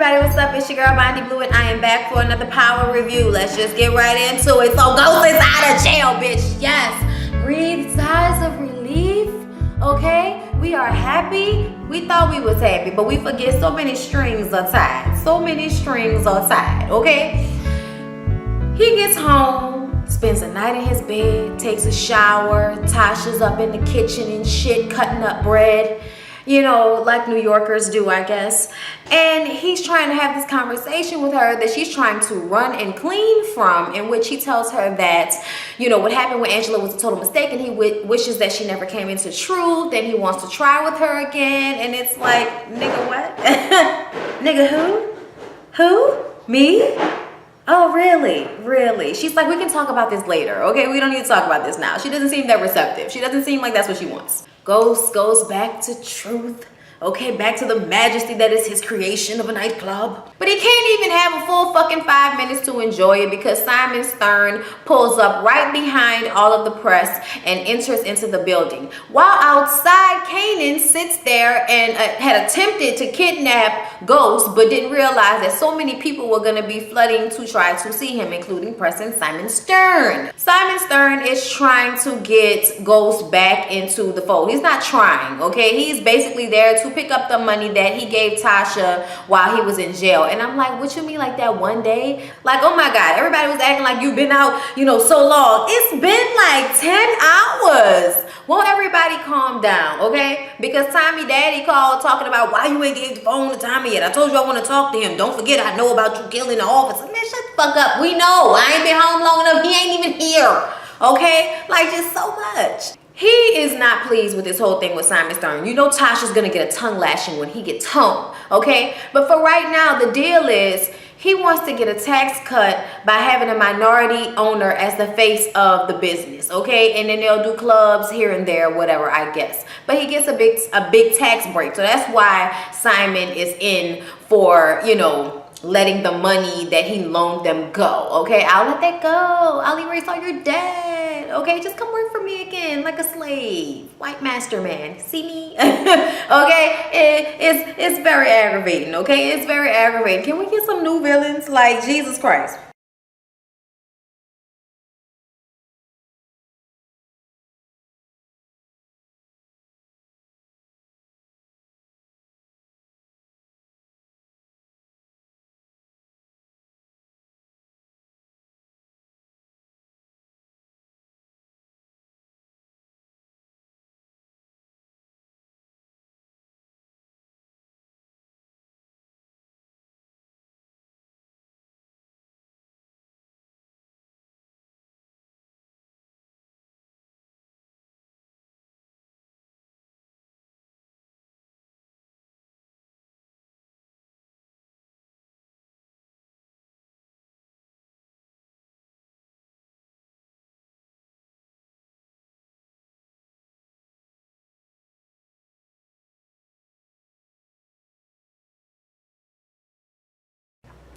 everybody, what's up? It's your girl Bondi Blue and I am back for another power review. Let's just get right into it. So Ghost is out of jail, bitch. Yes. Breathe sighs of relief. Okay? We are happy. We thought we was happy, but we forget so many strings are tied. So many strings are tied, okay? He gets home, spends the night in his bed, takes a shower. Tasha's up in the kitchen and shit, cutting up bread. You know, like New Yorkers do, I guess. And he's trying to have this conversation with her that she's trying to run and clean from, in which he tells her that, you know, what happened with Angela was a total mistake and he wishes that she never came into truth and he wants to try with her again. And it's like, nigga, what? Nigga, who? Who? Me? Oh, really? Really? She's like, we can talk about this later, okay? We don't need to talk about this now. She doesn't seem that receptive. She doesn't seem like that's what she wants. Ghost goes back to truth. Okay, back to the majesty that is his creation of a nightclub. But he can't even have a full fucking 5 minutes to enjoy it because Simon Stern pulls up right behind all of the press and enters into the building. While outside, Kanan sits there and had attempted to kidnap Ghost, but didn't realize that so many people were gonna be flooding to try to see him, including press and Simon Stern. Simon Stern is trying to get Ghost back into the fold. He's not trying, okay? He's basically there to pick up the money that he gave Tasha while he was in jail. And I'm like, what you mean like that one day? Like, oh my God, everybody was acting like you've been out, you know, so long. It's been like 10 hours. Won't everybody calm down, okay? Because Tommy Daddy called talking about why you ain't gave the phone to Tommy yet. I told you I want to talk to him. Don't forget I know about you killing the officer. Man, shut the fuck up. We know. I ain't been home long enough. He ain't even here, okay? Like, just so much. He is not pleased with this whole thing with Simon Stern. You know Tasha's gonna get a tongue lashing when he gets home, okay? But for right now, the deal is he wants to get a tax cut by having a minority owner as the face of the business, okay? And then they'll do clubs here and there, whatever, I guess. But he gets a big tax break. So that's why Simon is in for, you know, letting the money that he loaned them go, okay? I'll let that go. I'll erase all your debt, okay? Just come work for me again like a slave. White master man, see me? Okay? It's very aggravating, okay? It's very aggravating. Can we get some new villains? Like, Jesus Christ.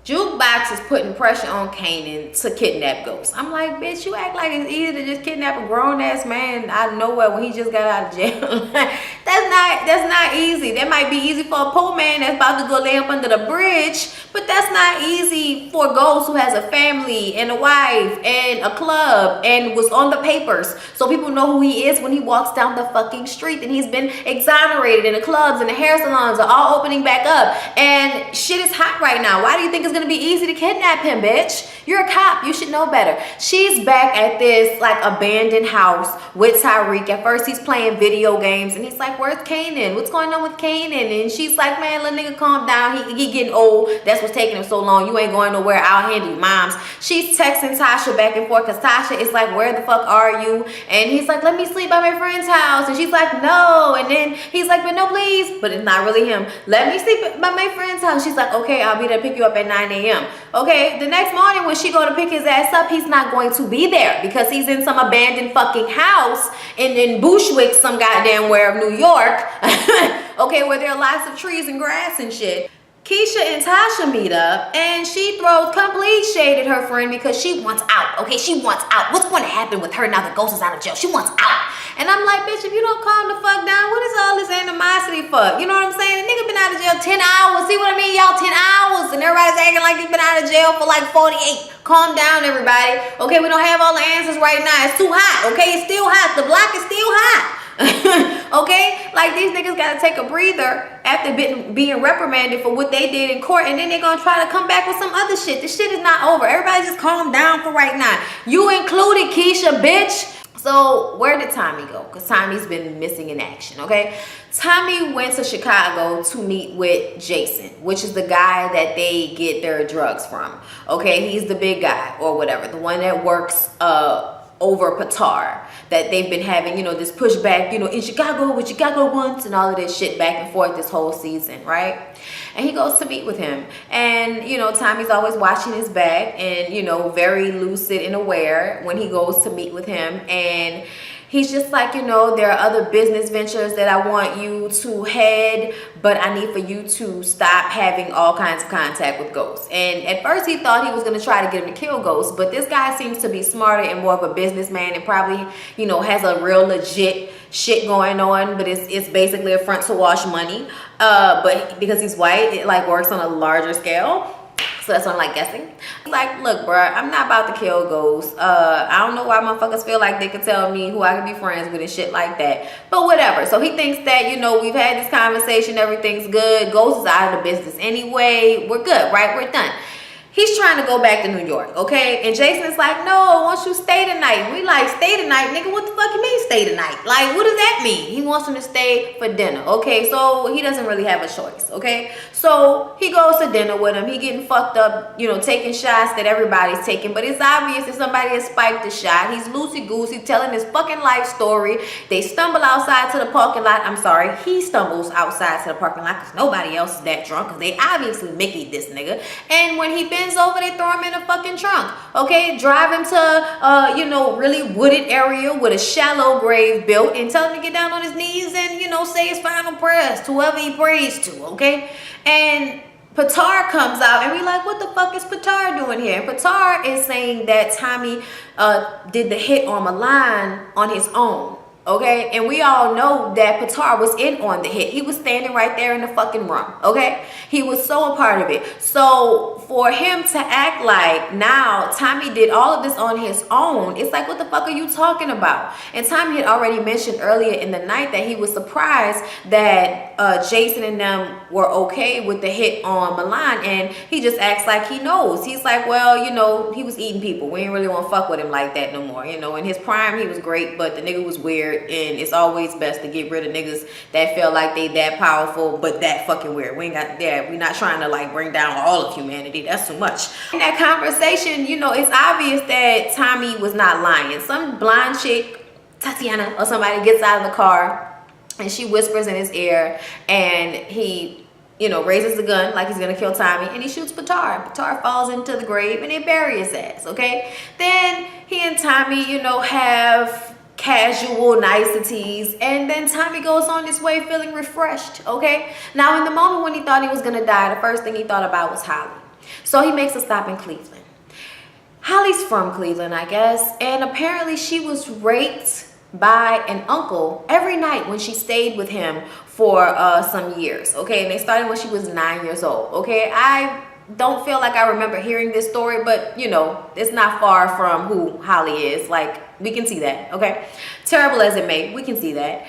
Jukebox is putting pressure on Kanan to kidnap Ghost. I'm like, bitch, you act like it's easy to just kidnap a grown-ass man out of nowhere when he just got out of jail. That's not easy. That might be easy for a poor man that's about to go lay up under the bridge, but that's not easy for Ghost, who has a family and a wife and a club and was on the papers. So people know who he is when he walks down the fucking street, and he's been exonerated, and the clubs and the hair salons are all opening back up. And shit is hot right now. Why do you think it's gonna be easy to kidnap him, bitch? You're a cop, you should know better. She's back at this like abandoned house with Tyreek. At first he's playing video games and he's like, where's Kanan? What's going on with Kanan? And she's like, man, let nigga calm down. He getting old. That's what's taking him so long. You ain't going nowhere. I'll handle you, moms. She's texting Tasha back and forth because Tasha is like, where the fuck are you? And he's like, let me sleep by my friend's house. And she's like, no. And then he's like, but no, please. But it's not really him. Let me sleep by my friend's house. She's like, okay, I'll be there to pick you up at 9 a.m. Okay, the next morning when she go to pick his ass up, he's not going to be there because he's in some abandoned fucking house in Bushwick, some goddamn where of New York. Okay, where there are lots of trees and grass and shit. Keisha and Tasha meet up and she throws complete shade at her friend because she wants out, okay? She wants out. What's going to happen with her now that Ghost is out of jail? She wants out. And I'm like, bitch, if you don't calm the fuck down, what is all this animosity for? You know what I'm saying? The nigga been out of jail 10 hours. See what I mean, y'all? 10 hours. everybody's acting like they've been out of jail for like 48. Calm down, everybody. Okay, we don't have all the answers right now. It's too hot. Okay, it's still hot. The block is still hot. Okay, like these niggas gotta take a breather after being reprimanded for what they did in court, and then they're gonna try to come back with some other shit. This shit is not over. Everybody just calm down for right now. You included, Keisha, bitch. So where did Tommy go? Because Tommy's been missing in action, okay? Tommy went to Chicago to meet with Jason, which is the guy that they get their drugs from, okay? He's the big guy or whatever, the one that works over Patar, that they've been having, you know, this pushback, you know, in Chicago with Chicago once and all of this shit back and forth this whole season, right? And he goes to meet with him, and you know, Tommy's always watching his back and, you know, very lucid and aware when he goes to meet with him. And he's just like, you know, there are other business ventures that I want you to head, but I need for you to stop having all kinds of contact with Ghost. And at first he thought he was going to try to get him to kill Ghost, but this guy seems to be smarter and more of a businessman and probably, you know, has a real legit shit going on, but it's basically a front to wash money. But because he's white, it like works on a larger scale. So that's what I'm like guessing. Like, look, bro, I'm not about to kill Ghost. I don't know why motherfuckers feel like they can tell me who I can be friends with and shit like that. But whatever. So he thinks that, you know, we've had this conversation, everything's good. Ghost is out of the business anyway. We're good, right? We're done. He's trying to go back to New York, okay? And Jason's like, no, won't you stay tonight? We like, stay tonight? Nigga, what the fuck you mean stay tonight? Like, what does that mean? He wants him to stay for dinner, okay? So he doesn't really have a choice, okay? So he goes to dinner with him. He getting fucked up, you know, taking shots that everybody's taking. But it's obvious if somebody has spiked the shot. He's loosey-goosey telling his fucking life story. They stumble outside to the parking lot. I'm sorry, he stumbles outside to the parking lot because nobody else is that drunk because they obviously Mickey'd this nigga. And when he bends over, they throw him in a fucking trunk, okay? Drive him to you know, really wooded area with a shallow grave built and tell him to get down on his knees and, you know, say his final prayers to whoever he prays to, okay? And Patar comes out and we like, what the fuck is Patar doing here? And Patar is saying that Tommy did the hit on Milan on his own. Okay, and we all know that Patar was in on the hit. He was standing right there in the fucking room. Okay, he was so a part of it. So for him to act like now Tommy did all of this on his own, it's like, what the fuck are you talking about? And Tommy had already mentioned earlier in the night that he was surprised that Jason and them were okay with the hit on Milan, and he just acts like he knows. He's like, well, you know, he was eating people. We ain't really want to fuck with him like that no more. You know, in his prime he was great, but the nigga was weird. And it's always best to get rid of niggas that feel like they that powerful but that fucking weird. We ain't got that. We're not trying to like bring down all of humanity. That's too much. In that conversation, you know, it's obvious that Tommy was not lying. Some blonde chick, Tatiana or somebody, gets out of the car and she whispers in his ear, and he, you know, raises the gun like he's gonna kill Tommy, and he shoots Patar. Patar falls into the grave and they bury his ass, okay? Then he and Tommy, you know, have casual niceties, and then Tommy goes on his way feeling refreshed, okay? Now in the moment when he thought he was gonna die, the first thing he thought about was Holly. So he makes a stop in Cleveland. Holly's from Cleveland, I guess, and apparently she was raped by an uncle every night when she stayed with him for some years, okay? And they started when she was 9 years old, okay? I don't feel like I remember hearing this story, but you know, it's not far from who Holly is. Like, we can see that, okay? Terrible as it may, we can see that.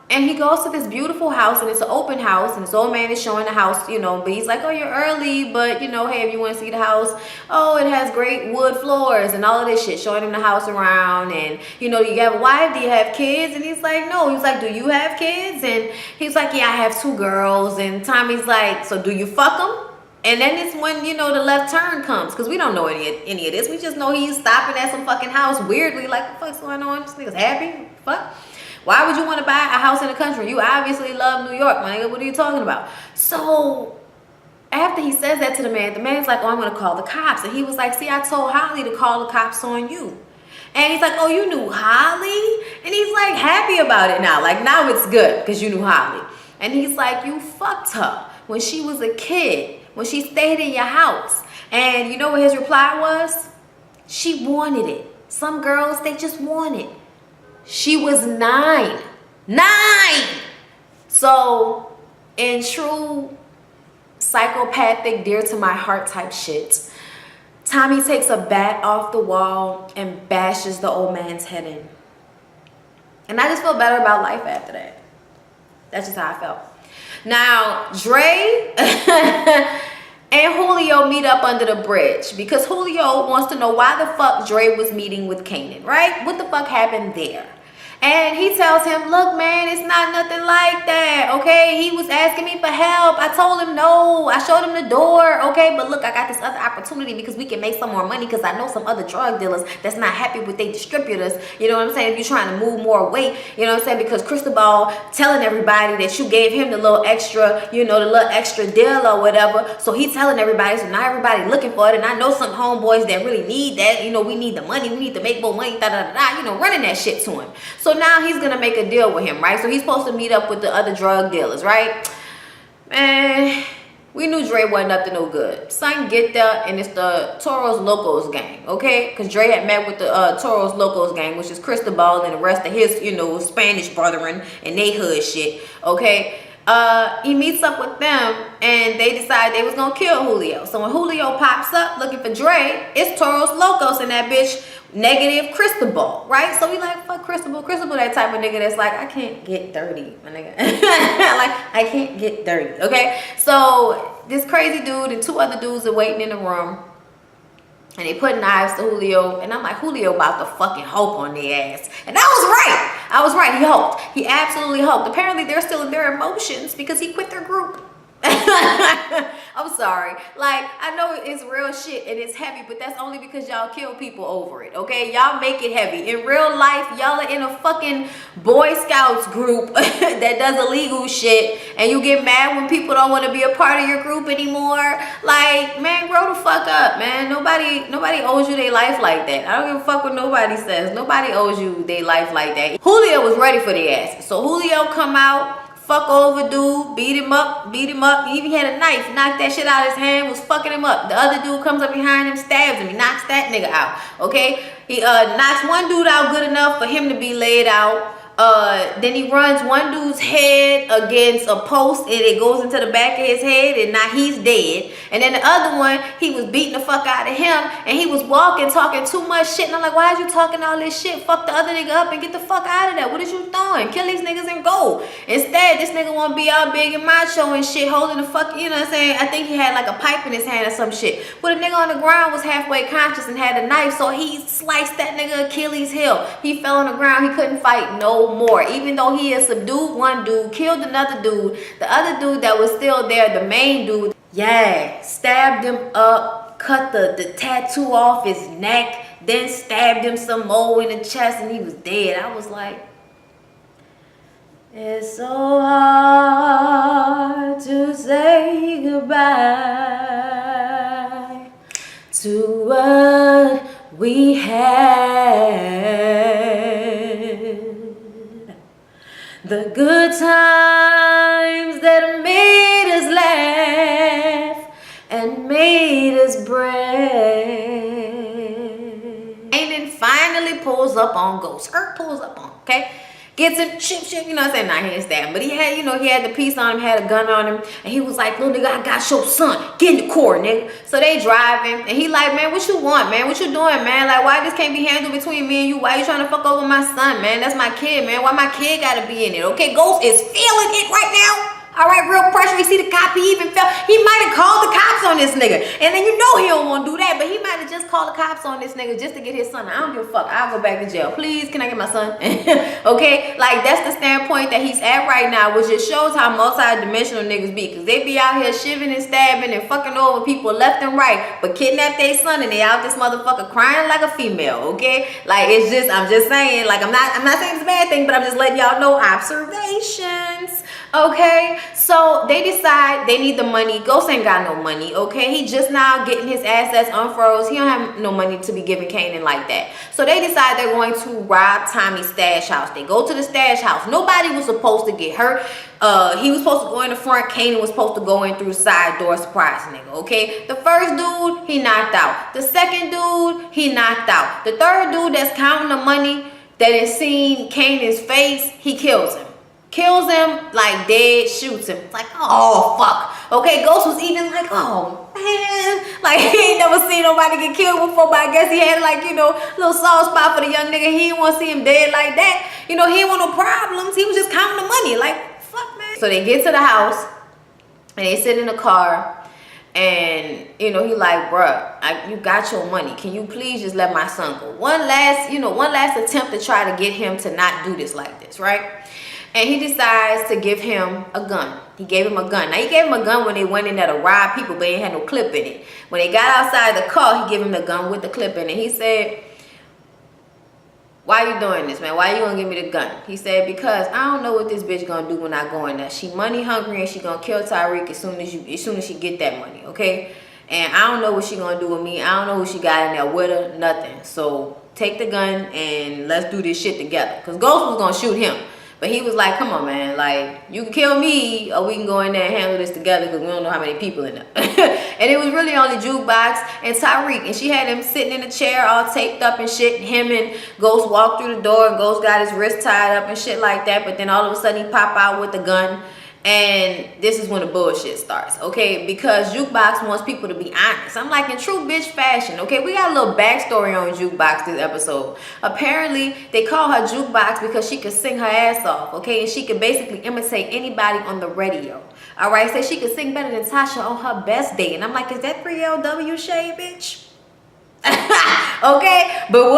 And he goes to this beautiful house, and it's an open house, and this old man is showing the house, you know, but he's like, oh, you're early, but you know, hey, if you want to see the house, oh, it has great wood floors and all of this shit, showing him the house around. And you know, you have a wife, do you have kids? And he's like, no. He's like, do you have kids? And he's like, yeah, I have 2 girls. And Tommy's like, so do you fuck them? And then it's when, you know, the left turn comes, because we don't know any of this. We just know he's stopping at some fucking house weirdly, like, what the fuck's going on? This nigga's happy? Fuck. Why would you want to buy a house in the country? You obviously love New York, my nigga. What are you talking about? So after he says that to the man's like, oh, I'm going to call the cops. And he was like, see, I told Holly to call the cops on you. And he's like, oh, you knew Holly? And he's like happy about it now. Like, now it's good because you knew Holly. And he's like, you fucked her when she was a kid, when she stayed in your house. And you know what his reply was? She wanted it. Some girls, they just want it. She was 9. 9! So, in true psychopathic, dear to my heart type shit. Tommy takes a bat off the wall and bashes the old man's head in. And I just feel better about life after that. That's just how I felt. Now, Dre and Julio meet up under the bridge because Julio wants to know why the fuck Dre was meeting with Kanan, right? What the fuck happened there? And he tells him, look, man, it's not nothing like that, okay? He was asking me for help. I told him no. I showed him the door, okay? But look, I got this other opportunity because we can make some more money because I know some other drug dealers that's not happy with their distributors. You know what I'm saying? If you're trying to move more weight, you know what I'm saying? Because Cristobal telling everybody that you gave him the little extra, you know, the little extra deal or whatever. So he telling everybody, so now everybody looking for it. And I know some homeboys that really need that. You know, we need the money. We need to make more money, da-da-da-da, you know, running that shit to him. So now he's gonna make a deal with him, right? So he's supposed to meet up with the other drug dealers, right? Man, we knew Dre wasn't up to no good. Son get there and it's the Toros Locos gang, okay? Because Dre had met with the Toros Locos gang, which is Cristobal and the rest of his, you know, Spanish brethren and they hood shit, okay? He meets up with them and they decide they was gonna kill Julio. So when Julio pops up looking for Dre, it's Toros Locos and that bitch negative Cristobal, right? So we like, fuck Cristobal. Cristobal that type of nigga that's like, I can't get dirty, my nigga. Like, I can't get dirty, okay? So this crazy dude and two other dudes are waiting in the room. And they put knives to Julio. And I'm like, Julio about to fucking hope on their ass. And I was right. I was right. He hoped. He absolutely hoped. Apparently, they're still in their emotions because he quit their group. I'm sorry. Like, I know it's real shit and it's heavy, but that's only because y'all kill people over it, okay? Y'all make it heavy. In real life, y'all are in a fucking Boy Scouts group that does illegal shit, and you get mad when people don't want to be a part of your group anymore. Like, man, grow the fuck up, man. Nobody owes you their life like that. I don't give a fuck what nobody says. Nobody owes you their life like that. Julio was ready for the ass. So Julio come out, fuck over dude, beat him up. He even had a knife, knocked that shit out of his hand, was fucking him up. The other dude comes up behind him, stabs him, he knocks that nigga out, okay? He knocks one dude out good enough for him to be laid out. Then he runs one dude's head against a post and it goes into the back of his head and now he's dead. And then the other one, he was beating the fuck out of him and he was walking, talking too much shit. And I'm like, why are you talking all this shit? Fuck the other nigga up and get the fuck out of there. What is you doing? Kill these niggas and go. Instead, this nigga want to be all big and macho and shit, holding the fuck, you know what I'm saying? I think he had like a pipe in his hand or some shit. But the nigga on the ground was halfway conscious and had a knife, so he sliced that nigga Achilles' heel. He fell on the ground. He couldn't fight no more. Even though he had subdued one dude, killed another dude, the other dude that was still there, the main dude, yeah, stabbed him up, cut the tattoo off his neck, then stabbed him some more in the chest and he was dead. I was like, it's so hard to say goodbye to what we had. The good times that made us laugh and made us brave. Kanan finally pulls up on Ghost. Pulls up on, okay? Gets him, shit, you know what I'm saying? Nah, he ain't stabbed him. But he had, you know, he had the piece on him, had a gun on him. And he was like, little nigga, I got your son. Get in the car, nigga. So they driving. And he like, man, what you want, man? What you doing, man? Like, why this can't be handled between me and you? Why you trying to fuck over my son, man? That's my kid, man. Why my kid gotta be in it? Okay, Ghost is feeling it right now. All right, real pressure. You see the cop, he even felt, he might have called the cops on this nigga. And then you know he don't want to do that, but he might have just called the cops on this nigga just to get his son. I don't give a fuck. I'll go back to jail. Please, can I get my son? Okay? Like, that's the standpoint that he's at right now, which just shows how multi-dimensional niggas be. Because they be out here shiving and stabbing and fucking over people left and right, but kidnap their son and they out this motherfucker crying like a female, okay? Like, it's just, I'm just saying, like, I'm not saying it's a bad thing, but I'm just letting y'all know observations. Okay, so they decide they need the money. Ghost ain't got no money, okay? He just now getting his assets unfroze. He don't have no money to be giving Kanan like that. So they decide they're going to rob Tommy's stash house. They go to the stash house. Nobody was supposed to get hurt. He was supposed to go in the front. Kanan was supposed to go in through the side door. Surprise nigga, okay? The first dude, he knocked out. The second dude, he knocked out. The third dude that's counting the money that has seen Kanan's face, he kills him. kills him, like dead, shoots him. It's like, oh fuck. Okay, Ghost was even like, oh man, like he ain't never seen nobody get killed before, but I guess he had like, you know, a little soft spot for the young nigga. He didn't want to see him dead like that. You know, he didn't want no problems. He was just counting the money. Like, fuck man. So they get to the house and they sit in the car. And, you know, he like, bruh, you got your money. Can you please just let my son go? One last attempt to try to get him to not do this like this, right? And he decides to give him a gun. He gave him a gun. Now, he gave him a gun when they went in there to rob people, but he had no clip in it. When they got outside the car, he gave him the gun with the clip in it. He said, why you doing this, man? Why you gonna give me the gun? He said, because I don't know what this bitch gonna do when I go in there. She money hungry and she gonna kill Tariq as soon as she get that money, okay? And I don't know what she gonna do with me. I don't know who she got in there with her, nothing. So take the gun and let's do this shit together. Because Ghost was gonna shoot him. But he was like, come on, man. Like, you can kill me or we can go in there and handle this together because we don't know how many people in there. And it was really only Jukebox and Tariq. And she had him sitting in a chair all taped up and shit. Him and Ghost walked through the door and Ghost got his wrist tied up and shit like that. But then all of a sudden he pop out with the gun. And this is when the bullshit starts, okay? Because Jukebox wants people to be honest. I'm like, in true bitch fashion, okay? We got a little backstory on Jukebox this episode. Apparently, they call her Jukebox because she could sing her ass off, okay? And she could basically imitate anybody on the radio, all right? So she could sing better than Tasha on her best day. And I'm like, is that 3LW shade, bitch? Okay? But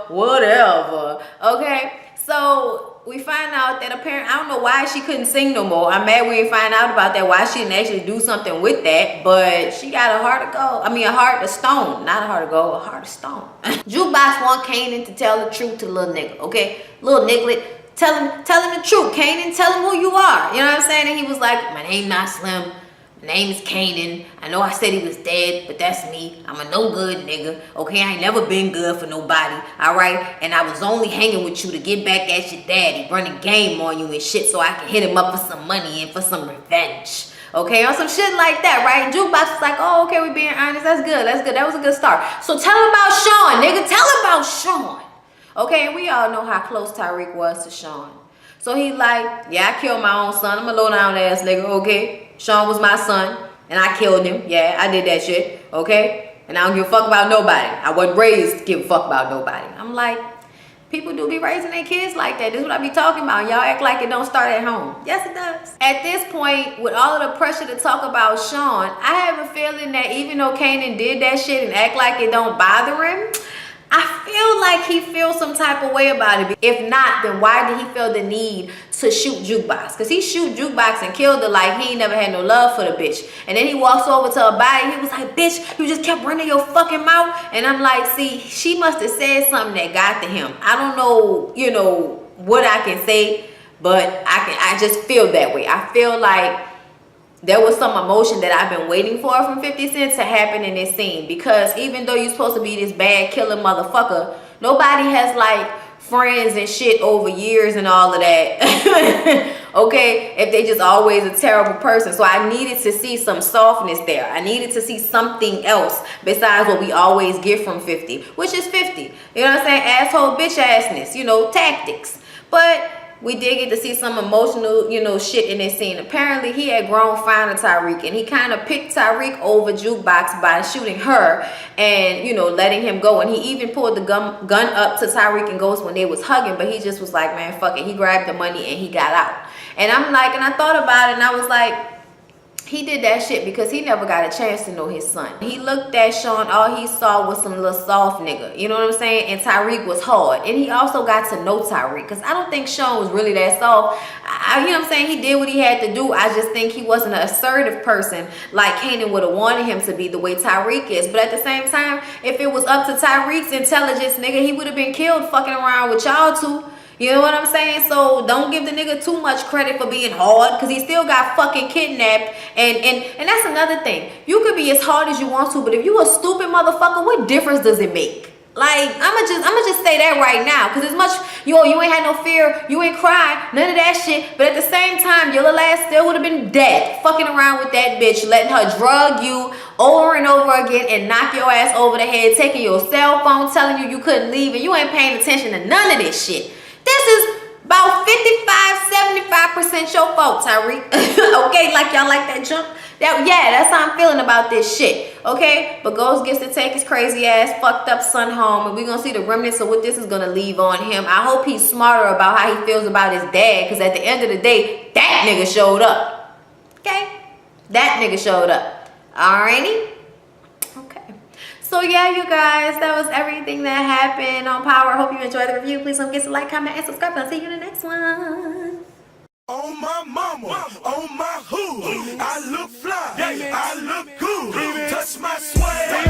whatever, okay? So we find out that apparently, I don't know why she couldn't sing no more. I'm mad we didn't find out about that, why she didn't actually do something with that. But she got a heart of gold. I mean, a heart of stone. Not a heart of gold, a heart of stone. Jukebox want Kanan to tell the truth to little nigga, okay? Little niglet, tell him the truth. Kanan, tell him who you are. You know what I'm saying? And he was like, my name not Slim. My name is Kanan. I know I said he was dead, but that's me. I'm a no good nigga. Okay, I ain't never been good for nobody. All right, and I was only hanging with you to get back at your daddy, running game on you and shit, so I can hit him up for some money and for some revenge. Okay, or some shit like that, right? Jukebox was like, oh, okay, we being honest. That's good. That's good. That was a good start. So tell him about Sean, nigga. Tell him about Sean. Okay, and we all know how close Tariq was to Sean. So he like, yeah, I killed my own son. I'm a low down ass nigga, okay? Sean was my son, and I killed him. Yeah, I did that shit, okay? And I don't give a fuck about nobody. I wasn't raised to give a fuck about nobody. I'm like, people do be raising their kids like that. This is what I be talking about. Y'all act like it don't start at home. Yes, it does. At this point, with all of the pressure to talk about Sean, I have a feeling that even though Kanan did that shit and act like it don't bother him, I feel like he feels some type of way about it. If not, then why did he feel the need to shoot Jukebox? Because he shoot Jukebox and killed her like he ain't never had no love for the bitch. And then he walks over to her body. He was like, bitch, you just kept running your fucking mouth. And I'm like, see, she must have said something that got to him. I don't know, you know, what I can say, but I just feel that way. I feel like there was some emotion that I've been waiting for from 50 Cent to happen in this scene. Because even though you're supposed to be this bad killing motherfucker, nobody has like friends and shit over years and all of that. Okay, if they just always a terrible person. So I needed to see some softness there. I needed to see something else besides what we always get from 50, which is 50. You know what I'm saying? Asshole bitch assness, you know, tactics. But we did get to see some emotional, you know, shit in this scene. Apparently, he had grown fond of Tariq, and he kind of picked Tariq over Jukebox by shooting her and, you know, letting him go. And he even pulled the gun up to Tariq and Ghost when they was hugging, but he just was like, man, fuck it. He grabbed the money and he got out. And I'm like, and I thought about it, and I was like, he did that shit because he never got a chance to know his son. He looked at Sean, all he saw was some little soft nigga. You know what I'm saying? And Tariq was hard. And he also got to know Tariq because I don't think Sean was really that soft. You know what I'm saying? He did what he had to do. I just think he wasn't an assertive person like Kanan would have wanted him to be the way Tariq is. But at the same time, if it was up to Tariq's intelligence, nigga, he would have been killed fucking around with y'all two. You know what I'm saying? So don't give the nigga too much credit for being hard because he still got fucking kidnapped. And that's another thing. You could be as hard as you want to, but if you a stupid motherfucker, what difference does it make? Like, I'ma just say that right now. Because as much, you ain't had no fear, you ain't cry, none of that shit. But at the same time, your little ass still would have been dead. Fucking around with that bitch, letting her drug you over and over again and knock your ass over the head, taking your cell phone, telling you couldn't leave, and you ain't paying attention to none of this shit. This is about 55, 75% your fault, Tyreek. Okay, like y'all like that jump? That's how I'm feeling about this shit. Okay, but Ghost gets to take his crazy ass, fucked up son home, and we're gonna see the remnants of what this is gonna leave on him. I hope he's smarter about how he feels about his dad, because at the end of the day, that nigga showed up. Okay, that nigga showed up. Alrighty. Okay. So yeah, you guys, that was everything that happened on Power. I hope you enjoyed the review. Please don't forget to like, comment, and subscribe. I'll see you in the next one. On my mama, on my hood, I look fly, I look good, touch my swag.